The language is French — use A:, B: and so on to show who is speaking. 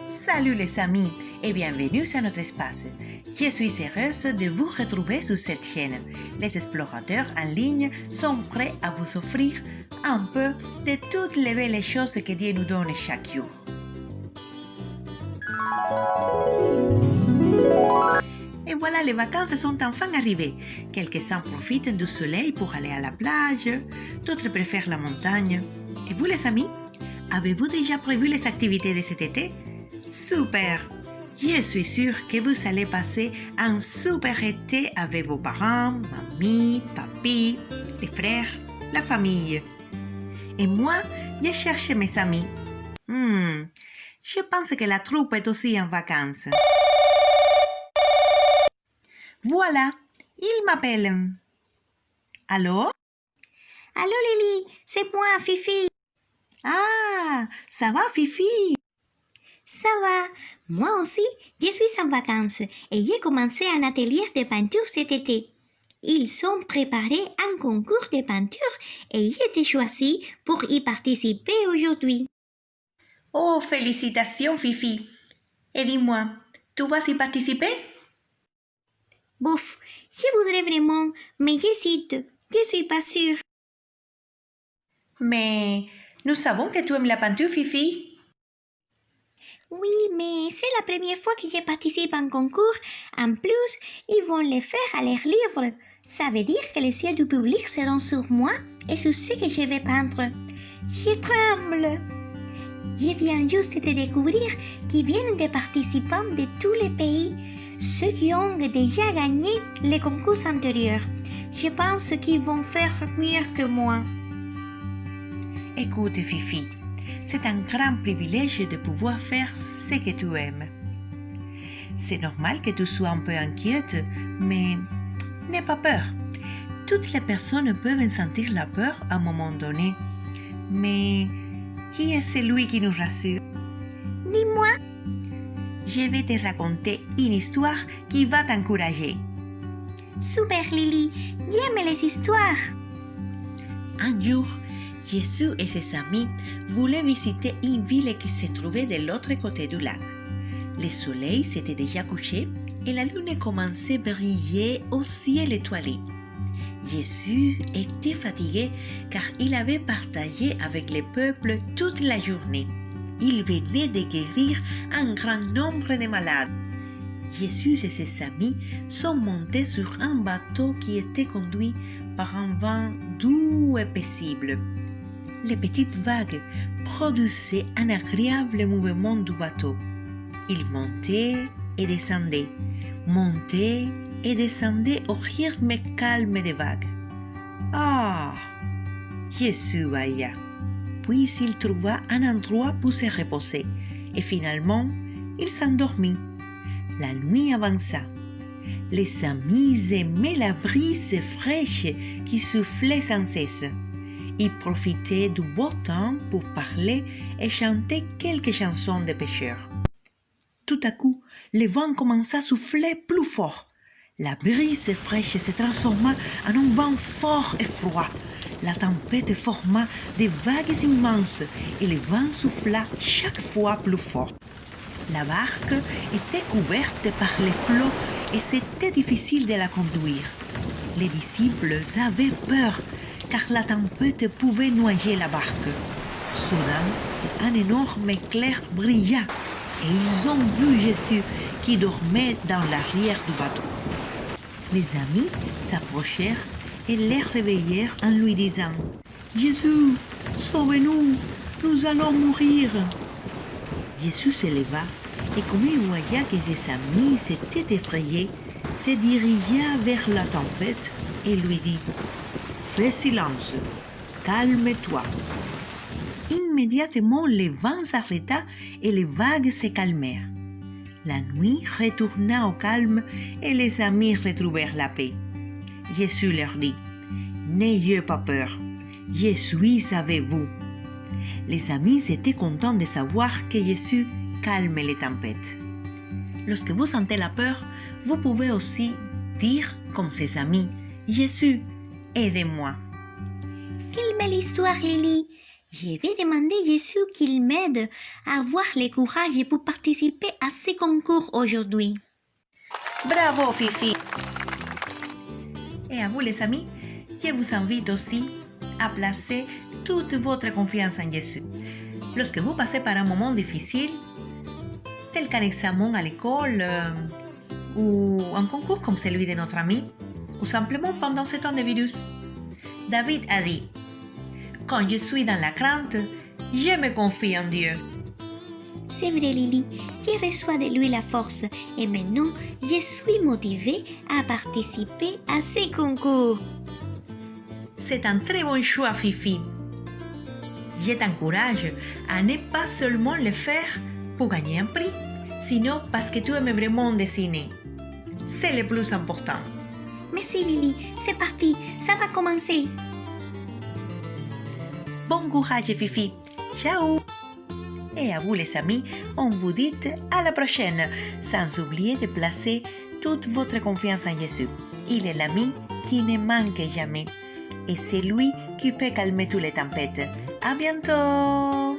A: Salut les amis et bienvenue à notre espace. Je suis heureuse de vous retrouver sur cette chaîne. Les explorateurs en ligne sont prêts à vous offrir un peu de toutes les belles choses que Dieu nous donne chaque jour. Et voilà, les vacances sont enfin arrivées. Quelques-uns profitent du soleil pour aller à la plage, d'autres préfèrent la montagne. Et vous les amis, avez-vous déjà prévu les activités de cet été? Super! Je suis sûre que vous allez passer un super été avec vos parents, mamie, papy, les frères, la famille. Et moi, je cherche mes amis. Je pense que la troupe est aussi en vacances. Voilà, ils m'appellent. Allô?
B: Allô Lily, c'est moi, Fifi.
A: Ah, ça va Fifi?
B: Ça va. Moi aussi, je suis en vacances et j'ai commencé un atelier de peinture cet été. Ils ont préparé un concours de peinture et j'ai été choisie pour y participer aujourd'hui.
A: Oh, félicitations Fifi. Et dis-moi, tu vas y participer?
B: Bouf, je voudrais vraiment, mais j'hésite. Je suis pas sûre.
A: Mais nous savons que tu aimes la peinture Fifi.
B: Oui, mais c'est la première fois que je participe à un concours. En plus, ils vont le faire à l'air libre. Ça veut dire que les yeux du public seront sur moi et sur ce que je vais peindre. Je tremble. Je viens juste de découvrir qu'ils viennent des participants de tous les pays, ceux qui ont déjà gagné les concours antérieurs. Je pense qu'ils vont faire mieux que moi.
A: Écoute Fifi, c'est un grand privilège de pouvoir faire ce que tu aimes. C'est normal que tu sois un peu inquiète, mais n'aie pas peur. Toutes les personnes peuvent sentir la peur à un moment donné. Mais qui est celui qui nous rassure?
B: Dis-moi.
A: Je vais te raconter une histoire qui va t'encourager.
B: Super Lily, j'aime les histoires.
A: Un jour, Jésus et ses amis voulaient visiter une ville qui se trouvait de l'autre côté du lac. Le soleil s'était déjà couché et la lune commençait à briller au ciel étoilé. Jésus était fatigué car il avait partagé avec le peuple toute la journée. Il venait de guérir un grand nombre de malades. Jésus et ses amis sont montés sur un bateau qui était conduit par un vent doux et paisible. Les petites vagues produisaient un agréable mouvement du bateau. Ils montaient et descendaient, montaient et descendaient au rythme calme des vagues. Ah! Jésus bailla. Puis il trouva un endroit pour se reposer et finalement, il s'endormit. La nuit avança. Les amis aimaient la brise fraîche qui soufflait sans cesse. Ils profitaient du beau temps pour parler et chanter quelques chansons de pêcheurs. Tout à coup, le vent commença à souffler plus fort. La brise fraîche se transforma en un vent fort et froid. La tempête forma des vagues immenses et le vent souffla chaque fois plus fort. La barque était couverte par les flots et c'était difficile de la conduire. Les disciples avaient peur car la tempête pouvait noyer la barque. Soudain, un énorme éclair brilla et ils ont vu Jésus qui dormait dans l'arrière du bateau. Les amis s'approchèrent et les réveillèrent en lui disant « Jésus, sauve-nous, nous allons mourir !» Jésus se leva et comme il voya que ses amis s'étaient effrayés, se dirigea vers la tempête et lui dit « Fais silence, calme-toi !» Immédiatement, le vent s'arrêta et les vagues se calmèrent. La nuit retourna au calme et les amis retrouvèrent la paix. Jésus leur dit « N'ayez pas peur, je suis avec vous. » Les amis étaient contents de savoir que Jésus calme les tempêtes. Lorsque vous sentez la peur, vous pouvez aussi dire comme ses amis, Jésus, aidez-moi.
B: Quelle belle histoire, Lily. Je vais demander à Jésus qu'il m'aide à avoir le courage pour participer à ce concours aujourd'hui.
A: Bravo, Fifi! Et à vous, les amis, je vous invite aussi à placer toute votre confiance en Jésus. Lorsque vous passez par un moment difficile, tel qu'un examen à l'école ou un concours comme celui de notre ami, ou simplement pendant ce temps de virus, David a dit « Quand je suis dans la crainte, je me confie en Dieu. »
B: C'est vrai, Lily, je reçois de lui la force et maintenant je suis motivée à participer à ce concours.
A: C'est un très bon choix, Fifi. Je t'encourage à ne pas seulement le faire pour gagner un prix, sinon parce que tu aimes vraiment dessiner. C'est le plus important.
B: Merci, Lily, c'est parti, ça va commencer.
A: Bon courage, Fifi. Ciao! Et à vous, les amis, on vous dit à la prochaine, sans oublier de placer toute votre confiance en Jésus. Il est l'ami qui ne manque jamais. Et c'est lui qui peut calmer toutes les tempêtes. À bientôt!